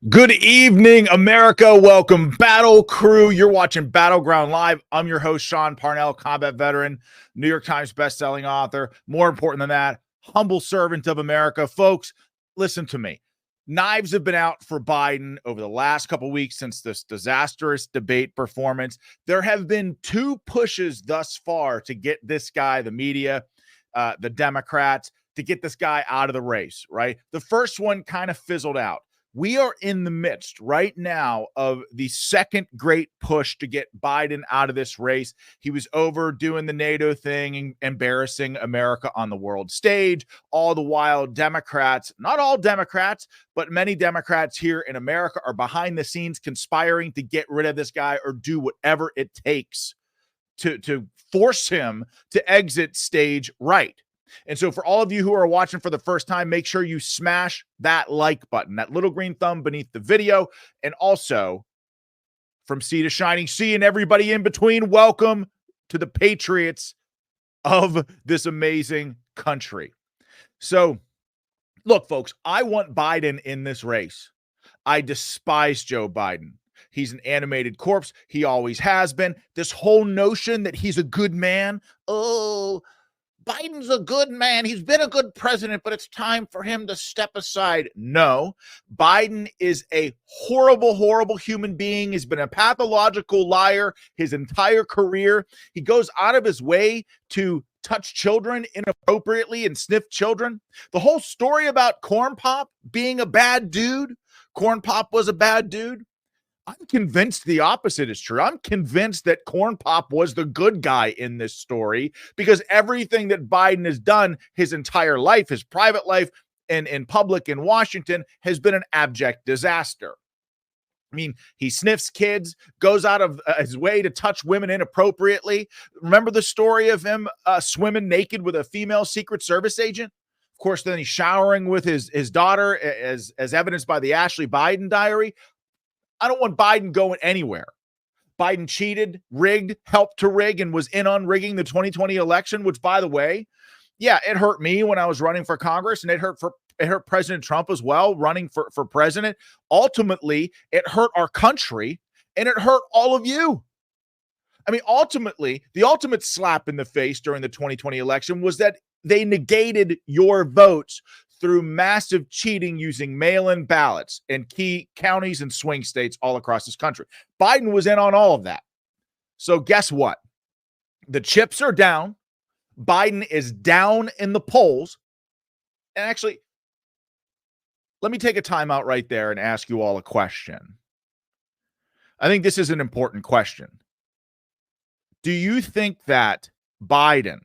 Good evening, America. Welcome, Battle Crew. You're watching Battleground Live. I'm your host, Sean Parnell, combat veteran, New York Times bestselling author. More important than that, humble servant of America. Folks, listen to me. Knives have been out for Biden over the last couple weeks since this disastrous debate performance. There have been two pushes thus far to get this guy, the media, the Democrats, to get this guy out of the race, right? The first one kind of fizzled out. We are in the midst right now of the second great push to get Biden out of this race. He was over doing the NATO thing and embarrassing America on the world stage. All the while, Democrats, not all Democrats, but many Democrats here in America are behind the scenes conspiring to get rid of this guy or do whatever it takes to force him to exit stage right. And so for all of you who are watching for the first time, make sure you smash that like button, that little green thumb beneath the video. And also, from sea to shining sea and everybody in between, welcome to the patriots of this amazing country. So, look, folks, I want Biden in this race. I despise Joe Biden. He's an animated corpse. He always has been. This whole notion that he's a good man, Biden's a good man. He's been a good president, but it's time for him to step aside. No, Biden is a horrible, horrible human being. He's been a pathological liar his entire career. He goes out of his way to touch children inappropriately and sniff children. The whole story about Corn Pop being a bad dude, Corn Pop was a bad dude. I'm convinced the opposite is true. I'm convinced that Corn Pop was the good guy in this story because everything that Biden has done his entire life, his private life and in public in Washington, has been an abject disaster. I mean, he sniffs kids, goes out of his way to touch women inappropriately. Remember the story of him swimming naked with a female Secret Service agent? Of course, then he's showering with his daughter as evidenced by the Ashley Biden diary. I don't want Biden going anywhere. Biden cheated, rigged, helped to rig, and was in on rigging the 2020 election, which, by the way, yeah, it hurt me when I was running for Congress, and it hurt President Trump as well, running for president. Ultimately, it hurt our country, and it hurt all of you. I mean, ultimately, the ultimate slap in the face during the 2020 election was that they negated your votes through massive cheating using mail-in ballots in key counties and swing states all across this country. Biden was in on all of that. So guess what? The chips are down. Biden is down in the polls. And actually, let me take a time out right there and ask you all a question. I think this is an important question. Do you think that Biden,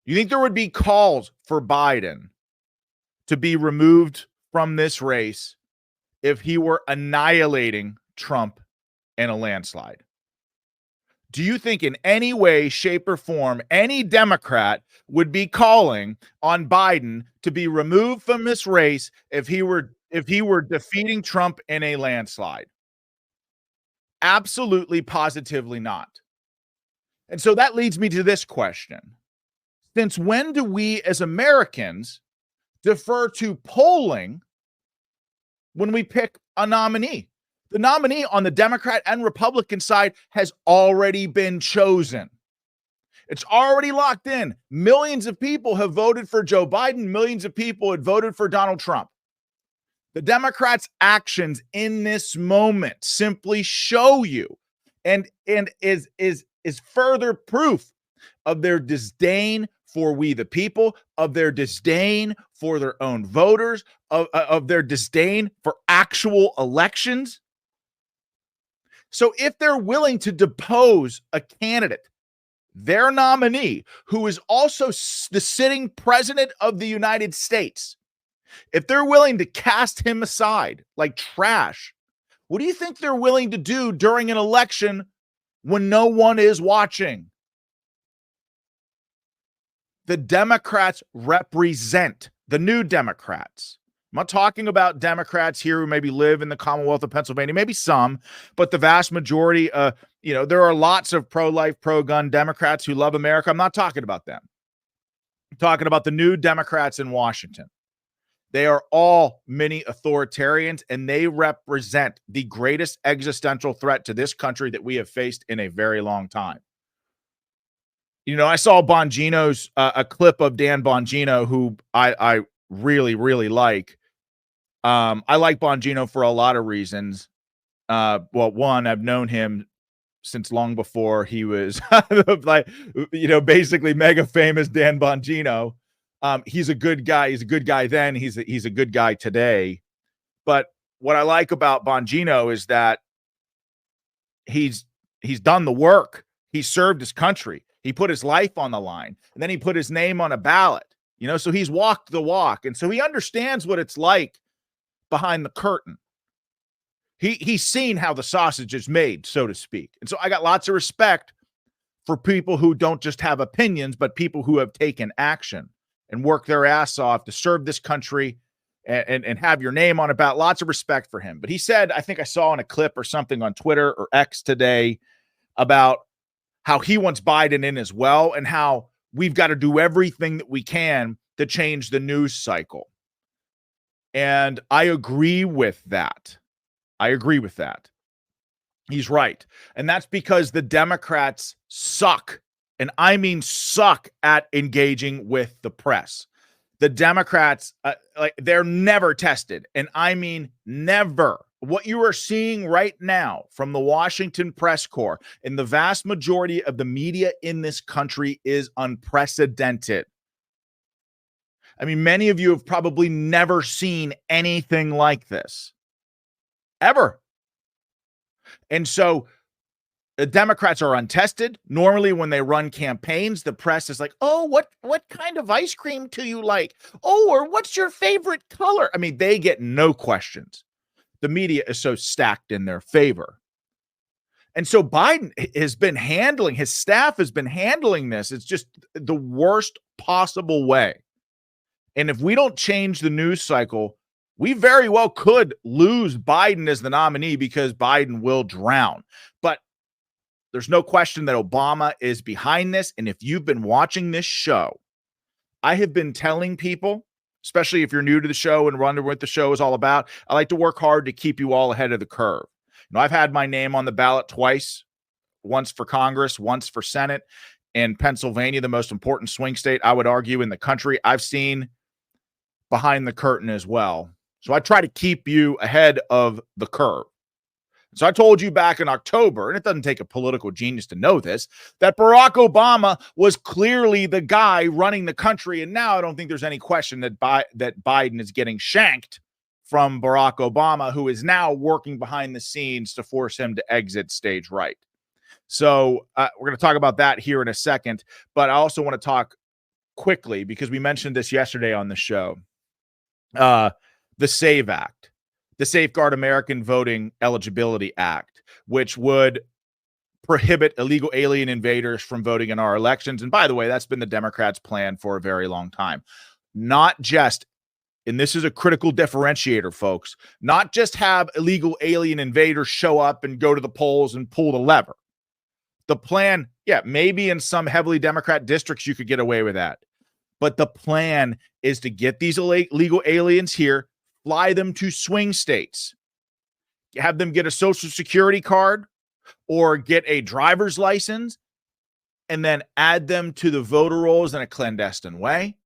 you think there would be calls for Biden to be removed from this race if he were annihilating Trump in a landslide? Do you think in any way, shape, or form, any Democrat would be calling on Biden to be removed from this race if he were defeating Trump in a landslide? Absolutely, positively not. And so that leads me to this question. Since when do we as Americans defer to polling when we pick a nominee? The nominee on the Democrat and Republican side has already been chosen. It's already locked in. Millions of people have voted for Joe Biden. Millions of people had voted for Donald Trump. The Democrats' actions in this moment simply show you and is further proof of their disdain for we the people, of their disdain for their own voters, of their disdain for actual elections. So if they're willing to depose a candidate, their nominee, who is also the sitting president of the United States, if they're willing to cast him aside like trash, what do you think they're willing to do during an election when no one is watching? The Democrats represent the new Democrats. I'm not talking about Democrats here who maybe live in the Commonwealth of Pennsylvania, maybe some, but the vast majority, there are lots of pro-life, pro-gun Democrats who love America. I'm not talking about them. I'm talking about the new Democrats in Washington. They are all mini authoritarians, and they represent the greatest existential threat to this country that we have faced in a very long time. You know, I saw Bongino's a clip of Dan Bongino, who I really, really like. I like Bongino for a lot of reasons. Well, one, I've known him since long before he was like, basically mega famous Dan Bongino. He's a good guy. He's a good guy then. He's a good guy today. But what I like about Bongino is that he's done the work. He served his country. He put his life on the line, and then he put his name on a ballot. So he's walked the walk, and so he understands what it's like behind the curtain. He's seen how the sausage is made, so to speak. And so I got lots of respect for people who don't just have opinions, but people who have taken action and worked their ass off to serve this country and have your name on a ballot. Lots of respect for him. But he said, I think I saw in a clip or something on Twitter or X today about how he wants Biden in as well, and how we've got to do everything that we can to change the news cycle. And I agree with that. He's right. And that's because the Democrats suck. And I mean suck at engaging with the press. The Democrats, they're never tested. And I mean never. What you are seeing right now from the Washington press corps and the vast majority of the media in this country is unprecedented. I mean, many of you have probably never seen anything like this. Ever. And so the Democrats are untested. Normally, when they run campaigns, the press is like, oh, what kind of ice cream do you like? Oh, or what's your favorite color? I mean, they get no questions. The media is so stacked in their favor. And so Biden has been handling, his staff has been handling this. It's just the worst possible way. And if we don't change the news cycle, we very well could lose Biden as the nominee, because Biden will drown. But there's no question that Obama is behind this. And if you've been watching this show, I have been telling people, especially if you're new to the show and wondering what the show is all about, I like to work hard to keep you all ahead of the curve. I've had my name on the ballot twice, once for Congress, once for Senate. In Pennsylvania, the most important swing state, I would argue, in the country, I've seen behind the curtain as well. So I try to keep you ahead of the curve. So I told you back in October, and it doesn't take a political genius to know this, that Barack Obama was clearly the guy running the country. And now I don't think there's any question that Biden is getting shanked from Barack Obama, who is now working behind the scenes to force him to exit stage right. So we're going to talk about that here in a second. But I also want to talk quickly, because we mentioned this yesterday on the show, the SAVE Act. The Safeguard American Voting Eligibility Act, which would prohibit illegal alien invaders from voting in our elections. And by the way, that's been the Democrats' plan for a very long time. Not just, and this is a critical differentiator, folks, not just have illegal alien invaders show up and go to the polls and pull the lever. The plan, maybe in some heavily Democrat districts you could get away with that. But the plan is to get these illegal aliens here, fly them to swing states, have them get a social security card or get a driver's license, and then add them to the voter rolls in a clandestine way,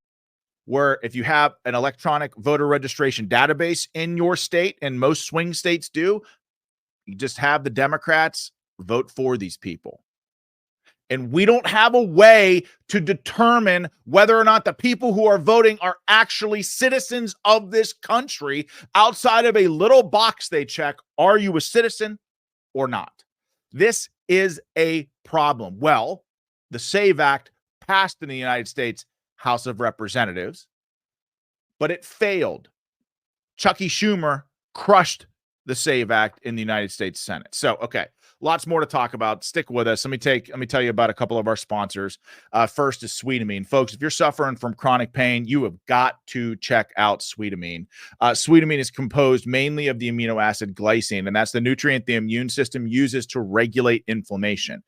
where if you have an electronic voter registration database in your state, and most swing states do, you just have the Democrats vote for these people. And we don't have a way to determine whether or not the people who are voting are actually citizens of this country outside of a little box they check. Are you a citizen or not? This is a problem. Well, the SAVE Act passed in the United States House of Representatives, but it failed. Chucky Schumer crushed the SAVE Act in the United States Senate. So, okay. Lots more to talk about. Stick with us. Let me tell you about a couple of our sponsors. First is Sweetamine. Folks, if you're suffering from chronic pain, you have got to check out Sweetamine. Sweetamine is composed mainly of the amino acid glycine, and that's the nutrient the immune system uses to regulate inflammation.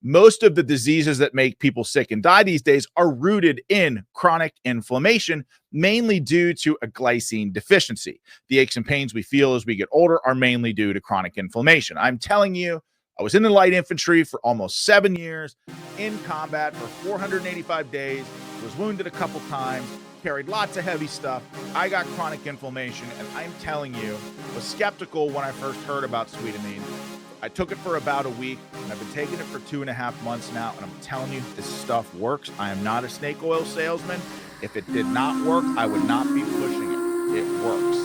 Most of the diseases that make people sick and die these days are rooted in chronic inflammation, mainly due to a glycine deficiency. The aches and pains we feel as we get older are mainly due to chronic inflammation. I'm telling you, I was in the light infantry for almost 7 years, in combat for 485 days, was wounded a couple times, carried lots of heavy stuff. I got chronic inflammation, and I'm telling you, was skeptical when I first heard about Sweetamine. I took it for about a week, and I've been taking it for 2.5 months now, and I'm telling you, this stuff works. I am not a snake oil salesman. If it did not work, I would not be pushing it. It works.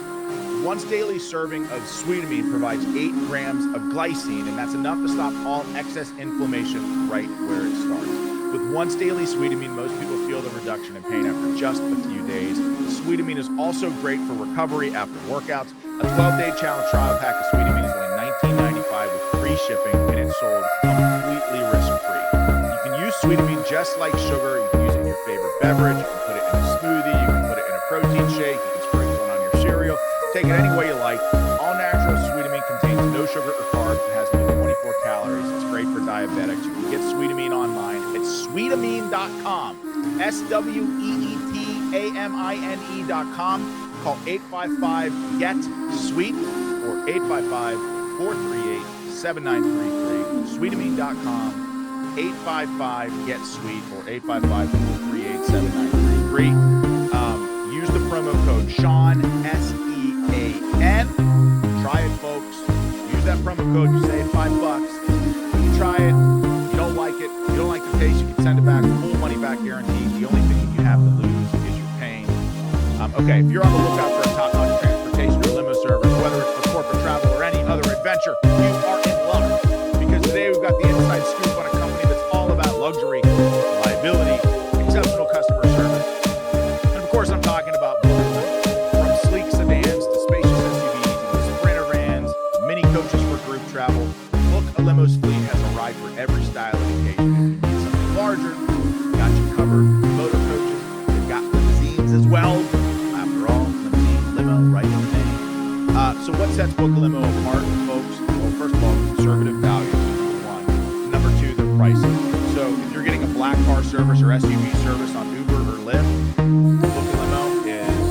Once daily serving of Sweetamine provides 8 grams of glycine, and that's enough to stop all excess inflammation right where it starts. With once daily Sweetamine, most people feel the reduction in pain after just a few days. Sweetamine is also great for recovery after workouts. A 12-day challenge trial pack of Sweetamine is only $19.95 with free shipping, and it's sold completely risk-free. You can use Sweetamine just like sugar. You can use it in your favorite beverage. You can put it in a smoothie. You can put it in a protein shake. You can sprinkle it on your cereal. Take it any way you like. All natural Sweetamine contains no sugar or carbs. It has only 24 calories. It's great for diabetics. You can get Sweetamine online. It's sweetamine.com. SWEETAMINE.com. Call 855-GET-SWEET or 855-438-7933. Sweetamine.com. 855-GET-SWEET or 855-438-7933. Use the promo code Sean, SEAN. Try it, folks. Use that promo code. You save $5. You try it. You don't like it. You don't like the taste. You can send it back. Full money back guaranteed. The only thing you have to lose is your pain. Okay, if you're on the lookout for a top-notch transportation or limo service, whether it's for corporate travel or any other adventure, you are in luck. Because today we've got the inside scoop on a company that's all about luxury, reliability, exceptional customer service. And of course, I'm talking about from sleek sedans to spacious SUVs, to sprinter vans, mini coaches for group travel. Book a Limo's fleet has a ride for every style and occasion. If you need something larger, got you covered. Motor coaches, they've got limousines as well. After all, limousine, limo, right in the name. So what sets Book a Limo apart, folks? Well, first of all, conservative values, number one. Number two, their pricing. So if you're getting a black car service or SUV service on Uber or Lyft, Book a Limo is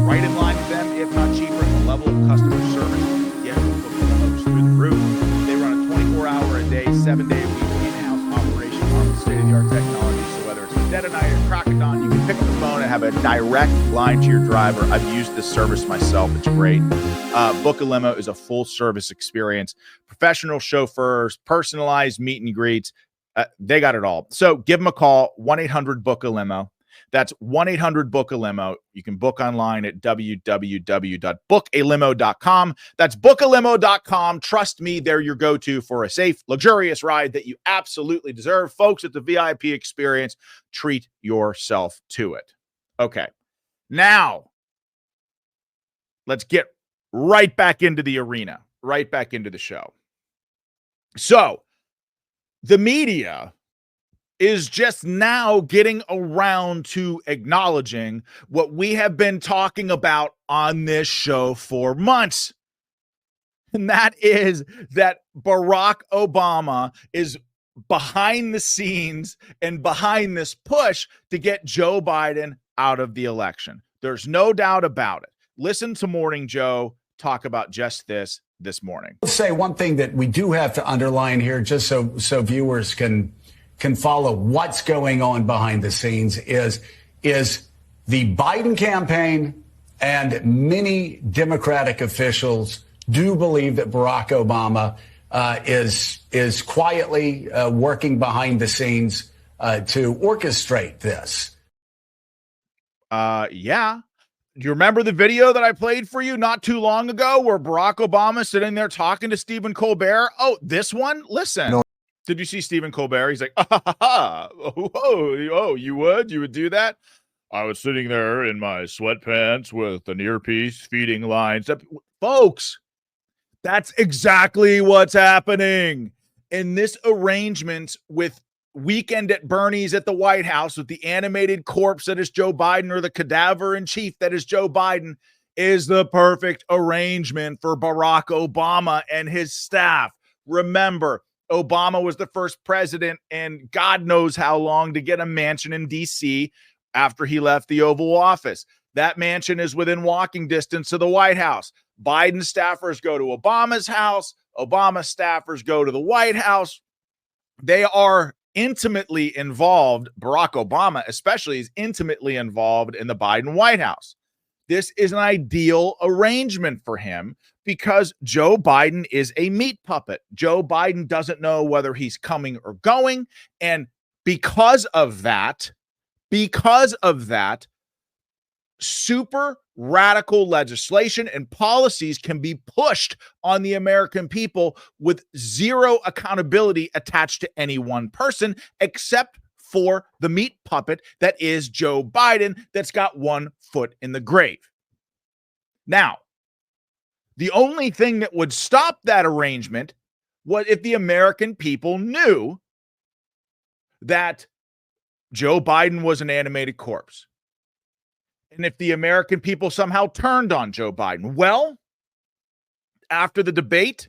right in line with them, if not cheaper. The level of customer service you get with Book a Limo is through the roof. They run a 24-hour-a-day, 7-day-a-week in-house operation armed with state-of-the-art technology. So whether it's a dead of night or crack of dawn, you can pick up the phone and have a direct line to your driver. I've used this service myself. It's great. Book a Limo is a full-service experience. Professional chauffeurs, personalized meet and greets. They got it all. So give them a call, 1-800-BOOK-A-LIMO. That's 1-800-BOOK-A-LIMO. You can book online at www.bookalimo.com. That's bookalimo.com. Trust me, they're your go-to for a safe, luxurious ride that you absolutely deserve. Folks, it's a VIP experience. Treat yourself to it. Okay. Now, let's get right back into the arena, right back into the show. So, the media is just now getting around to acknowledging what we have been talking about on this show for months. And that is that Barack Obama is behind the scenes and behind this push to get Joe Biden out of the election. There's no doubt about it. Listen to Morning Joe talk about just this morning. I'll say one thing that we do have to underline here, just so viewers can follow what's going on behind the scenes, is the Biden campaign and many Democratic officials do believe that Barack Obama is quietly working behind the scenes to orchestrate this. Yeah. Do you remember the video that I played for you not too long ago where Barack Obama sitting there talking to Stephen Colbert? Oh, this one? Listen. No. Did you see Stephen Colbert? He's like, oh, you would do that? I was sitting there in my sweatpants with an earpiece feeding lines. Folks, that's exactly what's happening in this arrangement with Weekend at Bernie's at the White House with the animated corpse that is Joe Biden, or the cadaver in chief that is Joe Biden, is the perfect arrangement for Barack Obama and his staff. Remember, Obama was the first president, and God knows how long, to get a mansion in D.C. after he left the Oval Office. That mansion is within walking distance of the White House. Biden staffers go to Obama's house. Obama staffers go to the White House. They are intimately involved. Barack Obama especially is intimately involved in the Biden White House. This is an ideal arrangement for him because Joe Biden is a meat puppet. Joe Biden doesn't know whether he's coming or going. And because of that, super radical legislation and policies can be pushed on the American people with zero accountability attached to any one person, except for the meat puppet that is Joe Biden, that's got one foot in the grave. Now, the only thing that would stop that arrangement was if the American people knew that Joe Biden was an animated corpse. And if the American people somehow turned on Joe Biden. Well, after the debate,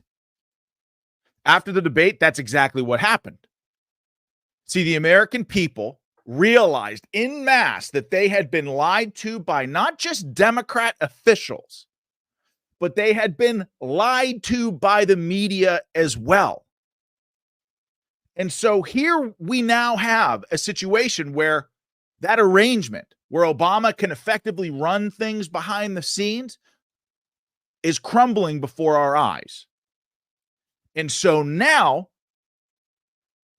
that's exactly what happened. See, the American people realized en masse that they had been lied to by not just Democrat officials, but they had been lied to by the media as well. And so here we now have a situation where that arrangement, where Obama can effectively run things behind the scenes, is crumbling before our eyes. And so now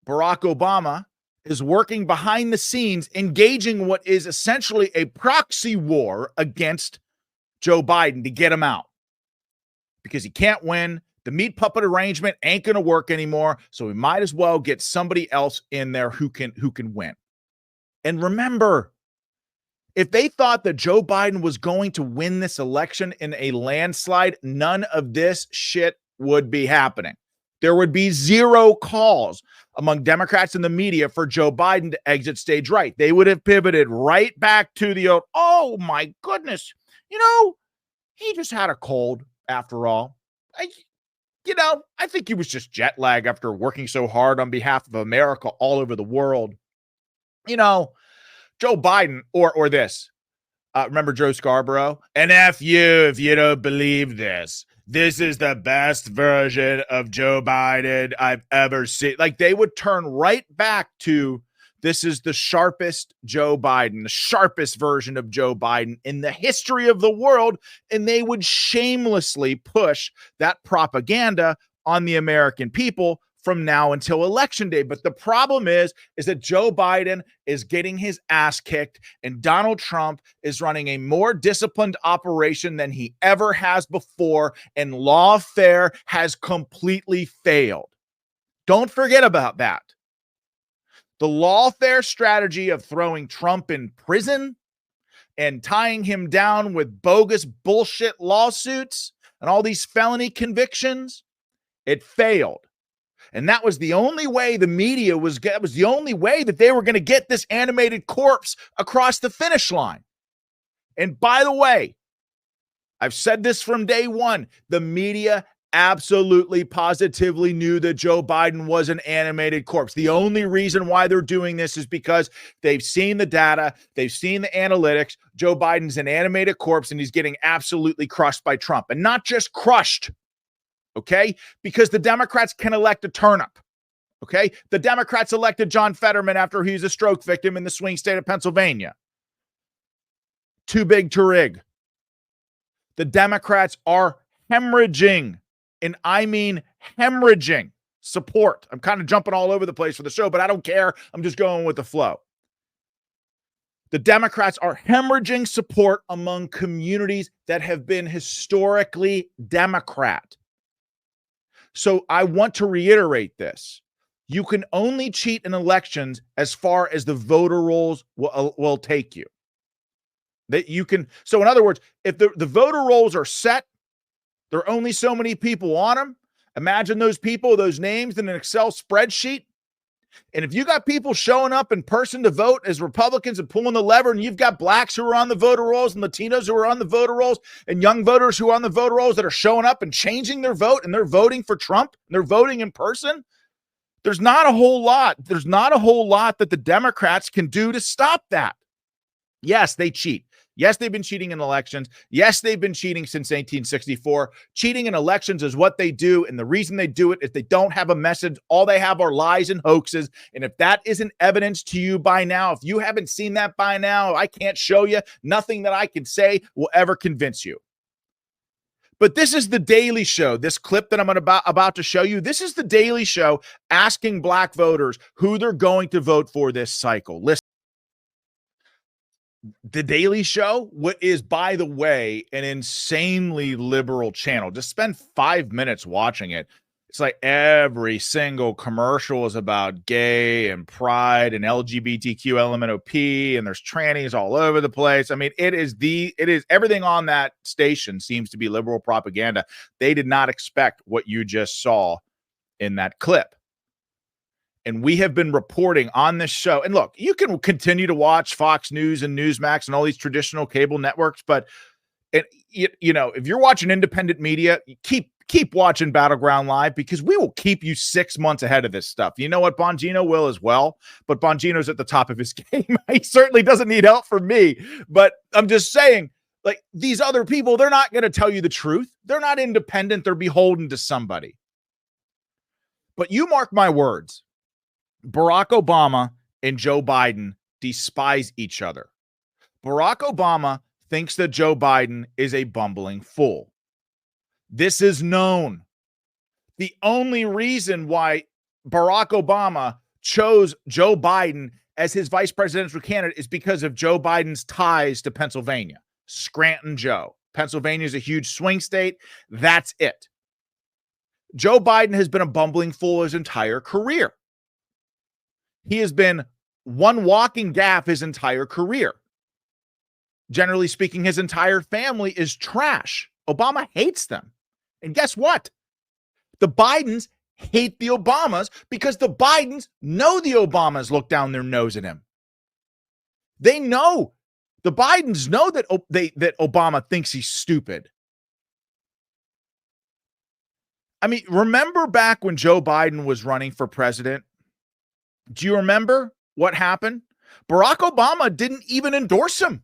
Barack Obama is working behind the scenes, engaging what is essentially a proxy war against Joe Biden to get him out. Because he can't win. The meat puppet arrangement ain't going to work anymore. So we might as well get somebody else in there who can win. And remember, if they thought that Joe Biden was going to win this election in a landslide, none of this shit would be happening. There would be zero calls among Democrats and the media for Joe Biden to exit stage right. They would have pivoted right back to the old, oh my goodness, he just had a cold after all. I think he was just jet lag after working so hard on behalf of America all over the world. Joe Biden or this. Remember Joe Scarborough? And F you if you don't believe this. This is the best version of Joe Biden I've ever seen. Like, they would turn right back to, this is the sharpest Joe Biden, the sharpest version of Joe Biden in the history of the world. And they would shamelessly push that propaganda on the American people from now until election day. But the problem is that Joe Biden is getting his ass kicked, and Donald Trump is running a more disciplined operation than he ever has before, and lawfare has completely failed. Don't forget about that. The lawfare strategy of throwing Trump in prison and tying him down with bogus bullshit lawsuits and all these felony convictions, it failed. And that was the only way the media that was the only way that they were going to get this animated corpse across the finish line. And by the way, I've said this from day one, the media absolutely positively knew that Joe Biden was an animated corpse. The only reason why they're doing this is because they've seen the data, they've seen the analytics. Joe Biden's an animated corpse, and he's getting absolutely crushed by Trump. And not just crushed, okay? Because the Democrats can elect a turnip, okay? The Democrats elected John Fetterman after he was a stroke victim in the swing state of Pennsylvania. Too big to rig. The Democrats are hemorrhaging, and I mean hemorrhaging support. I'm kind of jumping all over the place for the show, but I don't care. I'm just going with the flow. The Democrats are hemorrhaging support among communities that have been historically Democrat. So I want to reiterate this. You can only cheat in elections as far as the voter rolls will take you. That you can. So in other words, if the voter rolls are set, there are only so many people on them. Imagine those people, those names in an Excel spreadsheet. And if you got people showing up in person to vote as Republicans and pulling the lever, and you've got blacks who are on the voter rolls and Latinos who are on the voter rolls and young voters who are on the voter rolls that are showing up and changing their vote, and they're voting for Trump and they're voting in person, There's not a whole lot. There's not a whole lot that the Democrats can do to stop that. Yes, they cheat. Yes, they've been cheating in elections. Yes, they've been cheating since 1864. Cheating in elections is what they do. And the reason they do it is they don't have a message. All they have are lies and hoaxes. And if that isn't evidence to you by now, if you haven't seen that by now, I can't show you. Nothing that I can say will ever convince you. But this is the Daily Show. This clip that I'm about to show you, this is the Daily Show asking black voters who they're going to vote for this cycle. Listen. The Daily Show, what is, by the way, an insanely liberal channel. Just spend 5 minutes watching it. It's like every single commercial is about gay and pride and LGBTQ LMNOP, and there's trannies all over the place. I mean, it is everything on that station seems to be liberal propaganda. They did not expect what you just saw in that clip. And we have been reporting on this show. And look, you can continue to watch Fox News and Newsmax and all these traditional cable networks, but if you're watching independent media, keep watching Battleground Live, because we will keep you 6 months ahead of this stuff. You know what? Bongino will as well, but Bongino's at the top of his game. He certainly doesn't need help from me, but I'm just saying, like, these other people, they're not going to tell you the truth. They're not independent. They're beholden to somebody. But you mark my words, Barack Obama and Joe Biden despise each other. Barack Obama thinks that Joe Biden is a bumbling fool. This is known. The only reason why Barack Obama chose Joe Biden as his vice presidential candidate is because of Joe Biden's ties to Pennsylvania. Scranton Joe. Pennsylvania is a huge swing state. That's it. Joe Biden has been a bumbling fool his entire career. He has been one walking gaffe his entire career. Generally speaking, his entire family is trash. Obama hates them. And guess what? The Bidens hate the Obamas because the Bidens know the Obamas look down their nose at him. They know. The Bidens know that that Obama thinks he's stupid. I mean, remember back when Joe Biden was running for president? Do you remember what happened? Barack Obama didn't even endorse him.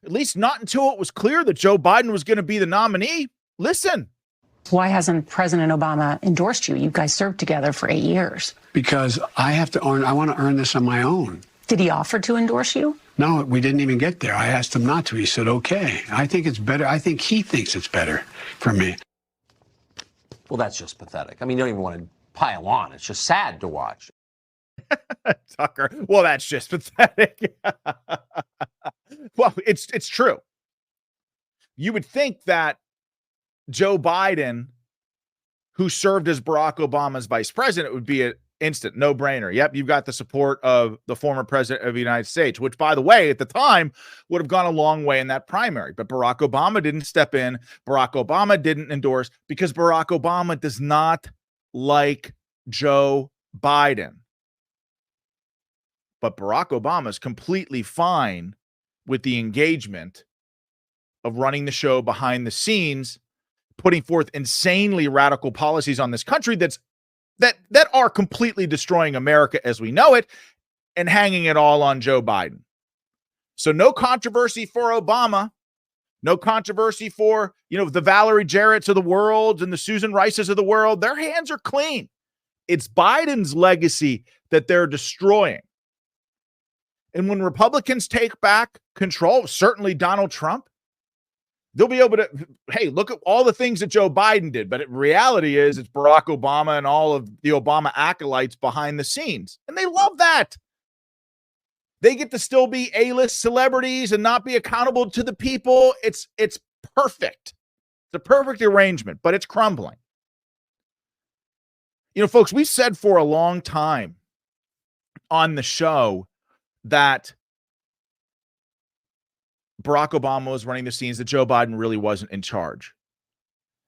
At least not until it was clear that Joe Biden was going to be the nominee. Listen. Why hasn't President Obama endorsed you? You guys served together for 8 years. Because I want to earn this on my own. Did he offer to endorse you? No, we didn't even get there. I asked him not to. He said, okay. I think it's better. I think he thinks it's better for me. Well, that's just pathetic. I mean, you don't even want to pile on. It's just sad to watch. Tucker. Well, that's just pathetic. Well, it's true. You would think that Joe Biden, who served as Barack Obama's vice president, would be an instant no-brainer. Yep, you've got the support of the former president of the United States, which, by the way, at the time would have gone a long way in that primary. But Barack Obama didn't step in. Barack Obama didn't endorse because Barack Obama does not like Joe Biden. But Barack Obama is completely fine with the engagement of running the show behind the scenes, putting forth insanely radical policies on this country that are completely destroying America as we know it, and hanging it all on Joe Biden. So no controversy for Obama, no controversy for, the Valerie Jarretts of the world and the Susan Rices of the world. Their hands are clean. It's Biden's legacy that they're destroying. And when Republicans take back control, certainly Donald Trump, they'll be able to, hey, look at all the things that Joe Biden did. But reality is it's Barack Obama and all of the Obama acolytes behind the scenes. And they love that. They get to still be A-list celebrities and not be accountable to the people. It's perfect. It's a perfect arrangement, but it's crumbling. Folks, we've said for a long time on the show that Barack Obama was running the scenes, that Joe Biden really wasn't in charge.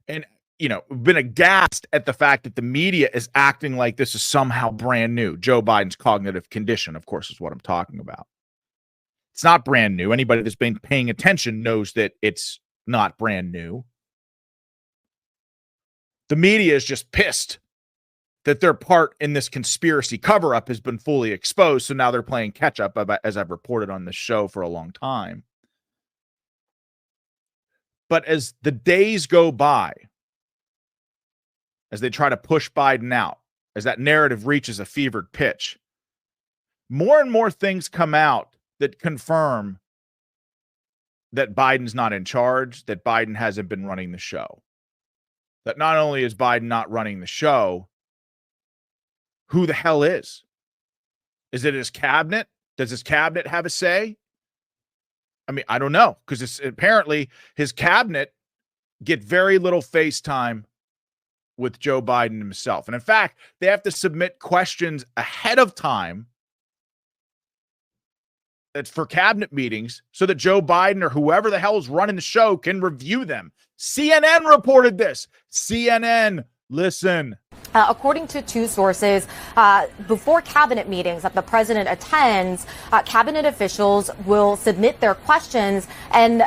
And, we've been aghast at the fact that the media is acting like this is somehow brand new. Joe Biden's cognitive condition, of course, is what I'm talking about. It's not brand new. Anybody that's been paying attention knows that it's not brand new. The media is just pissed that their part in this conspiracy cover-up has been fully exposed. So now they're playing catch-up, as I've reported on this show for a long time. But as the days go by, as they try to push Biden out, as that narrative reaches a fevered pitch, more and more things come out that confirm that Biden's not in charge, that Biden hasn't been running the show. That not only is Biden not running the show, who the hell is? Is it his cabinet? Does his cabinet have a say? I mean, I don't know, because it's apparently his cabinet get very little face time with Joe Biden himself. And in fact, they have to submit questions ahead of time that's for cabinet meetings so that Joe Biden or whoever the hell is running the show can review them. CNN reported this. CNN, listen. According to two sources, before cabinet meetings that the president attends, cabinet officials will submit their questions and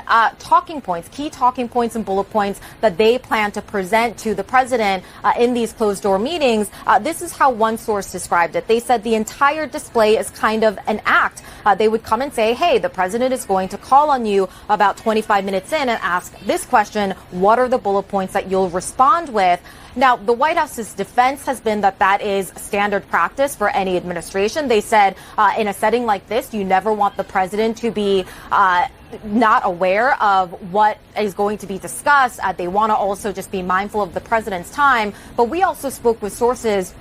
key talking points and bullet points that they plan to present to the president in these closed-door meetings. This is how one source described it. They said the entire display is kind of an act. They would come and say, hey, the president is going to call on you about 25 minutes in and ask this question: what are the bullet points that you'll respond with? Now, the White House's defense has been that that is standard practice for any administration. They said in a setting like this, you never want the president to be not aware of what is going to be discussed. They want to also just be mindful of the president's time. But we also spoke with sources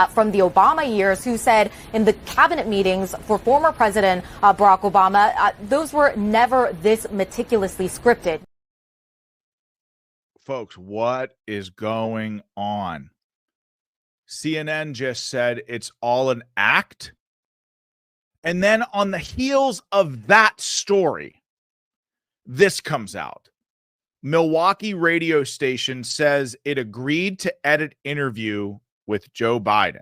from the Obama years who said in the cabinet meetings for former President Barack Obama, those were never this meticulously scripted. Folks, what is going on? CNN just said it's all an act. And then on the heels of that story, this comes out. Milwaukee radio station says it agreed to edit interview with Joe Biden.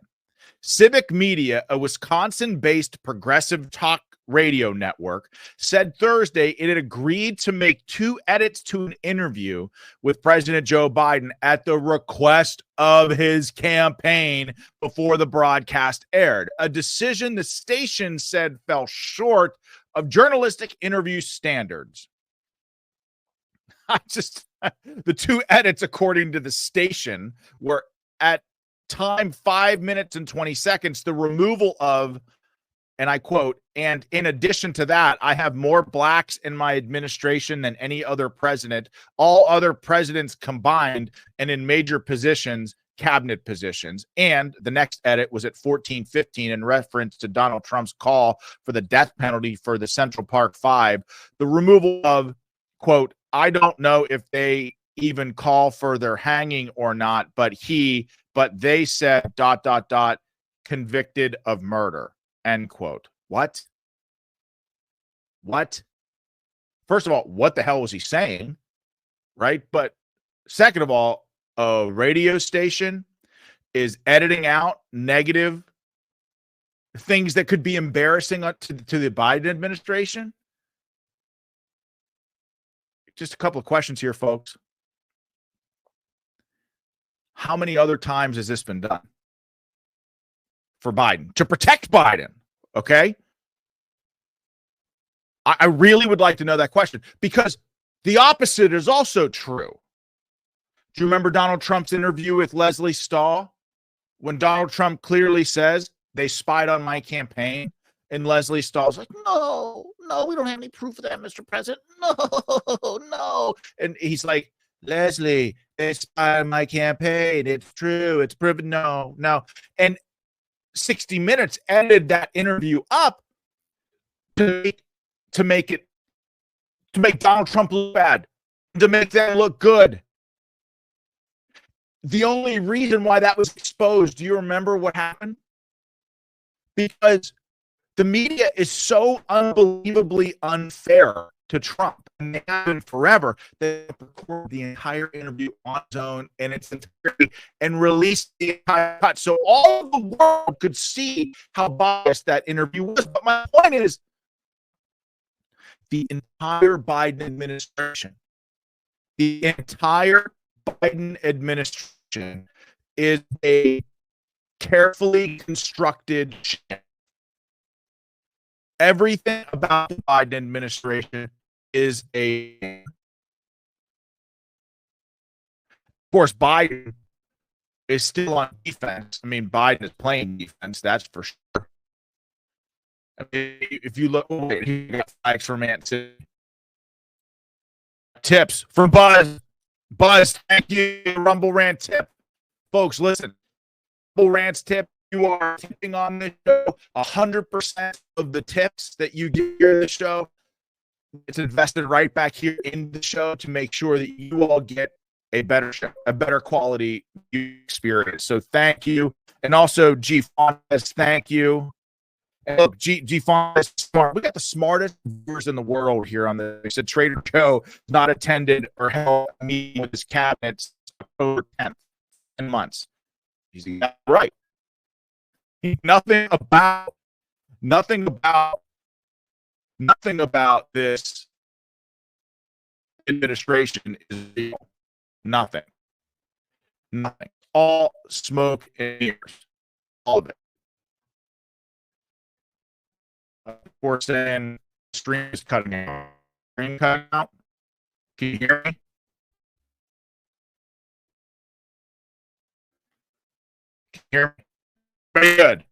Civic Media, a Wisconsin-based progressive talk radio network, said Thursday it had agreed to make 2 edits to an interview with President Joe Biden at the request of his campaign before the broadcast aired, a decision the station said fell short of journalistic interview standards. The 2 edits, according to the station, were at time 5 minutes and 20 seconds, the removal of, and I quote, and in addition to that, I have more blacks in my administration than any other president, all other presidents combined, and in major positions, cabinet positions. And the next edit was at 14:15 in reference to Donald Trump's call for the death penalty for the Central Park Five. The removal of, quote, I don't know if they even call for their hanging or not, but they said ... convicted of murder. End quote. What? First of all, what the hell was he saying? Right? But second of all, a radio station is editing out negative things that could be embarrassing to the Biden administration. Just a couple of questions here, folks. How many other times has this been done for Biden to protect Biden? Okay. I really would like to know that question, because the opposite is also true. Do you remember Donald Trump's interview with Leslie Stahl when Donald Trump clearly says they spied on my campaign? And Leslie Stahl's like, no, we don't have any proof of that, Mr. President. No. And he's like, Leslie, they spied on my campaign. It's true. It's proven. No. And 60 Minutes edited that interview up to make Donald Trump look bad, to make them look good. The only reason why that was exposed, do you remember what happened? Because the media is so unbelievably unfair to Trump, and they have been forever. They recorded the entire interview on its own in its entirety and released the entire cut, so all of the world could see how biased that interview was. But my point is, the entire Biden administration is a carefully constructed shit. Everything about the Biden administration is of course, Biden is still on defense. I mean, Biden is playing defense, that's for sure. I mean, if you look, wait, he got flags for Man City. Tips from Buzz. Buzz, thank you. Rumble Rant tip. Folks, listen. Rumble Rant's tip. You are tipping on this show. 100% of the tips that you get here in the show, it's invested right back here in the show to make sure that you all get a better show, a better quality experience. So thank you. And also, G. Fontes, thank you. And look, G. Fontes is smart. We got the smartest viewers in the world here on the. He said Trader Joe not attended or held a meeting with his cabinet October 10th, 10 months. He's right. Nothing about this administration is real. Nothing. All smoke and mirrors. All of it. Of course, then stream is cutting out. Stream cutting out. Can you hear me? Can you hear me? Very good.